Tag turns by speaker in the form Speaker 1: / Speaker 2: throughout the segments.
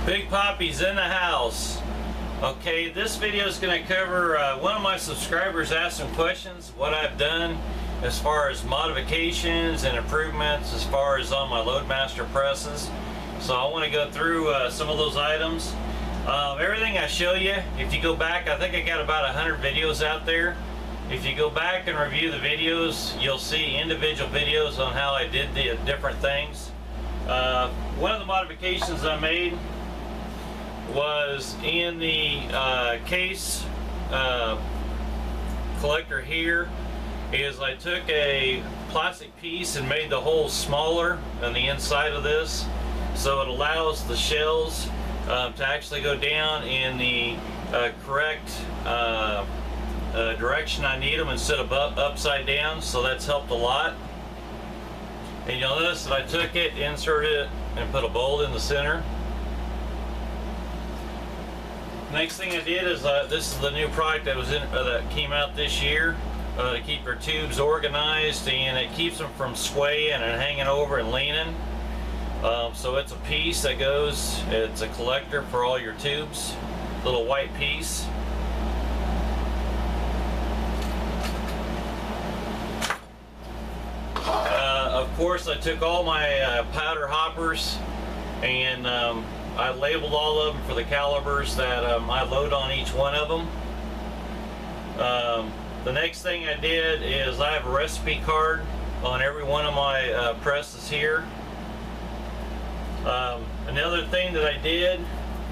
Speaker 1: Big Poppy's in the house. Okay, this video is going to cover one of my subscribers asked some questions, what I've done as far as modifications and improvements as far as on my Loadmaster presses. So I want to go through some of those items. Everything I show you, if you go back, I think I got about 100 videos out there. If you go back and review the videos, you'll see individual videos on how I did the different things. One of the modifications I made was in the case collector here is I took a plastic piece and made the hole smaller on the inside of this, so it allows the shells to actually go down in the correct direction I need them instead of upside down, so that's helped a lot. And you'll notice that I took it, inserted it, and put a bolt in the center. Next thing I did is this is the new product that was in that came out this year to keep your tubes organized, and it keeps them from swaying and hanging over and leaning. So it's a piece that goes, it's a collector for all your tubes, little white piece. Of course, I took all my powder hoppers and I labeled all of them for the calibers that I load on each one of them. The next thing I did is I have a recipe card on every one of my presses here. Another thing that I did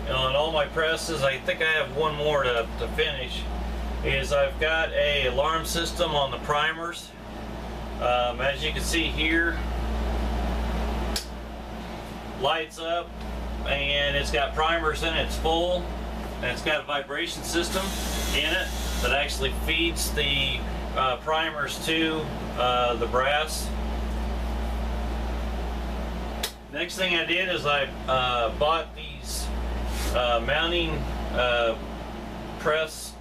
Speaker 1: on all my presses, I think I have one more to finish, is I've got a alarm system on the primers. As you can see here, lights up, and it's got primers in it, it's full, and it's got a vibration system in it that actually feeds the primers to the brass. Next thing I did is I bought these mounting press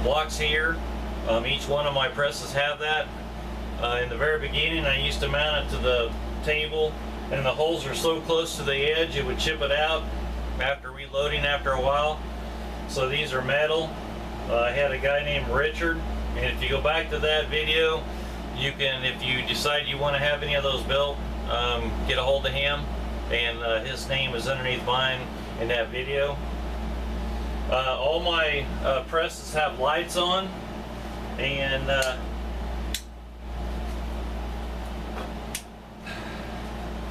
Speaker 1: blocks here. Each one of my presses have that. In the very beginning I used to mount it to the table, and the holes are so close to the edge it would chip it out after reloading after a while. So these are metal. I had a guy named Richard, and if you go back to that video, you can, if you decide you want to have any of those built, get a hold of him, and his name is underneath mine in that video. All my presses have lights on, and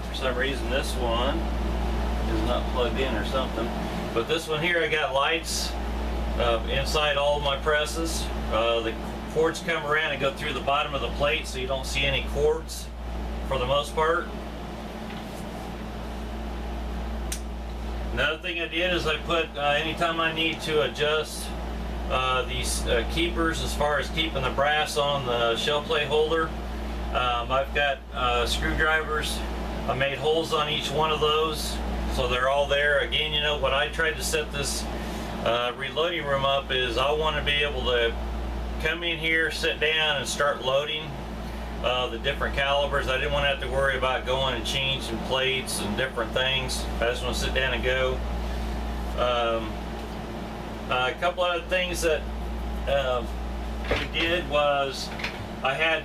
Speaker 1: for some reason this one is not plugged in or something, but this one here I got lights inside all of my presses. The cords come around and go through the bottom of the plate, so you don't see any cords for the most part. Another thing I did is I put anytime I need to adjust these keepers as far as keeping the brass on the shell plate holder, I've got screwdrivers. I made holes on each one of those, so they're all there. Again, you know, what I tried to set this reloading room up is I want to be able to come in here, sit down, and start loading the different calibers. I didn't want to have to worry about going and changing plates and different things. I just want to sit down and go. A couple other things that we did was I had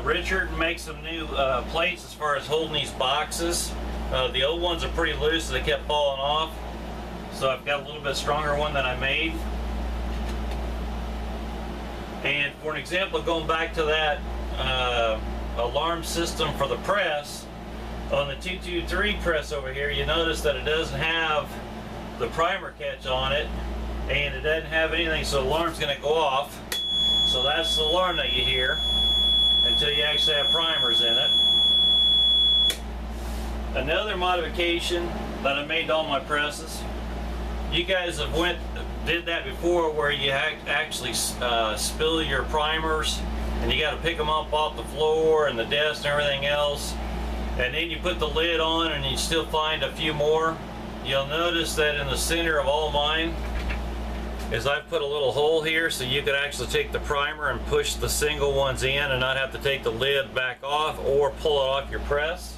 Speaker 1: Richard make some new plates as far as holding these boxes. The old ones are pretty loose, so they kept falling off. So I've got a little bit stronger one that I made. And for an example, going back to that alarm system for the press, on the 223 press over here, you notice that it doesn't have the primer catch on it, and it doesn't have anything, so the alarm's going to go off. So that's the alarm that you hear until you actually have primers in it. Another modification that I made to all my presses, you guys have did that before, where you actually spill your primers and you got to pick them up off the floor and the desk and everything else, and then you put the lid on and you still find a few more. You'll notice that in the center of all mine is I've put a little hole here, so you could actually take the primer and push the single ones in and not have to take the lid back off or pull it off your press.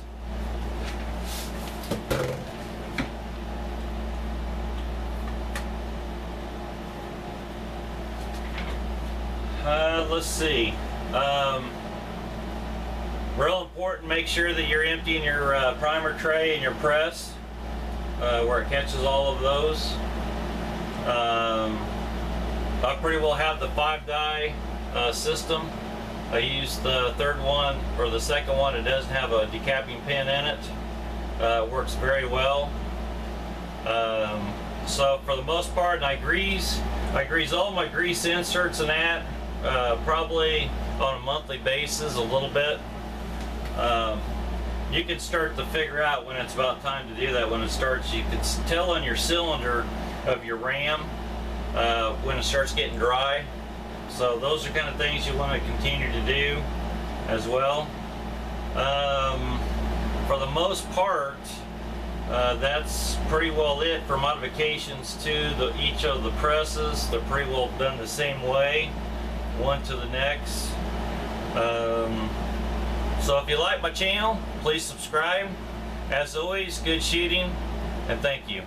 Speaker 1: Let's see. Real important, make sure that you're emptying your primer tray and your press where it catches all of those. I pretty well have the 5-die system. I used the third one, or the second one. It doesn't have a decapping pin in it. It works very well. So for the most part, and I grease all my grease inserts and that probably on a monthly basis a little bit. You can start to figure out when it's about time to do that. When it starts, you can tell on your cylinder of your ram when it starts getting dry. So those are kind of things you want to continue to do as well. For the most part, that's pretty well it for modifications to each of the presses. They're pretty well done the same way, one to the next. So if you like my channel, please subscribe. As always, good shooting, and thank you.